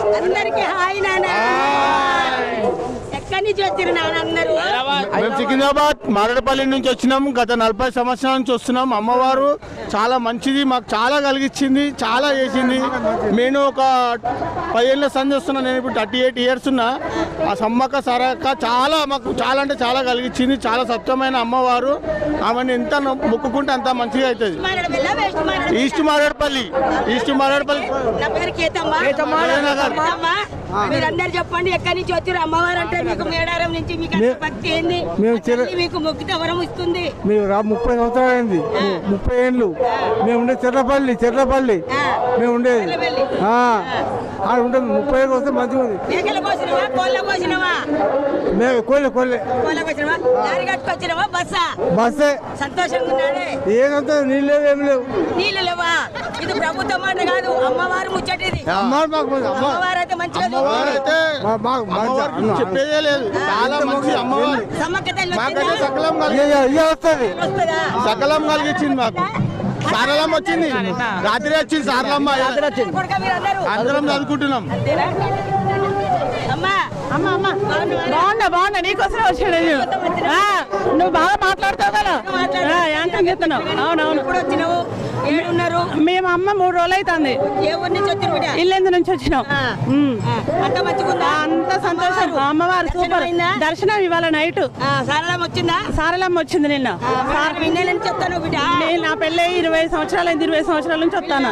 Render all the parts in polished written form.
అందరికి హాయ్ నాన్న. ఎక్కడి నుంచి వచ్చారు నాన్న అందరూ? మేము సికింద్రాబాద్ మారేడుపల్లి నుంచి వచ్చినాం. గత 40 సంవత్సరాల నుంచి వస్తున్నాం. అమ్మవారు చాలా మంచిది, మాకు చాలా కలిగించింది, చాలా చేసింది. నేను ఒక 10 ఏళ్ళ సంధి వస్తున్నా. నేను ఇప్పుడు 38 ఇయర్స్ ఉన్నా. ఆ సమ్మక్క సారక్క చాలా మాకు చాలా అంటే చాలా కలిగించింది. చాలా సత్యమైన అమ్మవారు. ఆమెను ఎంత మొక్కుకుంటే అంత మంచిగా అవుతుంది. ఈస్ట్ మారేడుపల్లి. నా పేరు కేతమ్మ. మీరందరు చెప్పండి ఎక్కడి నుంచి వచ్చారు? అమ్మవారు అంటే మీకు మేడారం నుంచి మీకు భక్తి ఏంది? మీకు మొక్కితే వరం ఇస్తుంది. 30 సంవత్సరాలు అయింది. 30 ఏళ్ళు మేము ఉండే చెర్లపల్లి మేము ఉండేది. ఉంటుంది 30 ఏళ్ళు వస్తే మంచిగా ఉంది. మేకలు కోసినవా కోళ్ళ కోసినవా? కోళ్ళ కోసినవా? దారి కట్టుకొచ్చినవా? బస్సే. సంతోషంగా ఉన్నాడే? ఏదంతా నీళ్ళు లేవు, ఏమి లేవు. నీళ్ళు లేవా? ఇది ప్రభుత్వం అంటే కాదు, అమ్మవారు ముచ్చటిది. అమ్మవారు అయితే మంచిగా చెప్పేదే లేదు. చాలా మంచి అమ్మవారు. సకలం కలిగించింది మాకు. సారలమ్మ వచ్చింది, రాత్రి వచ్చింది. సారలమ్మ అందరం చదువుకుంటున్నాం. బాగున్నా నీకోసమే వచ్చాడు. నువ్వు బాగా మాట్లాడుతావు కదా, యాంకం చెప్తున్నావు. అవునవును. మేము అమ్మ 3 రోజులు అవుతుంది. ఇల్లెందు నుంచి వచ్చినాం. అంత సంతోషం. అమ్మవారు సూపర్. దర్శనం ఇవాళ నైట్. సారలమ్మ వచ్చింది నిన్న. నా పెళ్ళి 20 సంవత్సరాలు అయింది. 20 సంవత్సరాల నుంచి వస్తాను.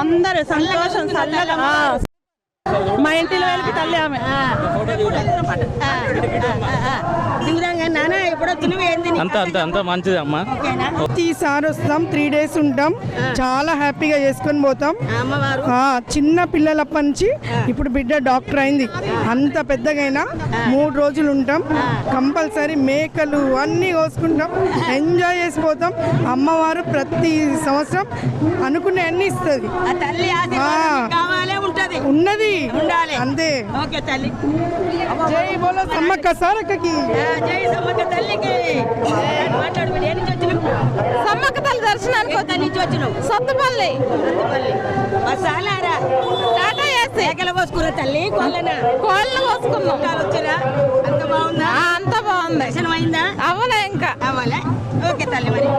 అందరూ సంతోషం చల్లగా. మా ఇంటిలో వెళ్ళి తల్లి ఆమె. అంత మంచిది అమ్మ. ఈసారి వస్తాం, 3 days ఉంటాం. చాలా హ్యాపీగా చేసుకొని పోతాం. చిన్న పిల్లలప్పటి నుంచి ఇప్పుడు బిడ్డ డాక్టర్ అయింది. అంత పెద్దగైనా 3 రోజులు ఉంటాం. కంపల్సరీ మేకలు అన్నీ కోసుకుంటాం, ఎంజాయ్ చేసిపోతాం. అమ్మవారు ప్రతి సంవత్సరం అనుకునే అన్ని ఇస్తుంది. ఉన్నది అంతే. జై బోలో సమ్మక్క సారక్కకి. సమ్మక్క తల్లి దర్శనానికి సొంతపల్లి కోసుకురా తల్లి. కోళ్ళను కోసుకున్నాం. అంత బాగుందా? అంత బాగుంది. దర్శనం అయిందా? అవ్వలే ఇంకా. అవ్వలే. ఓకే తల్లి మరి.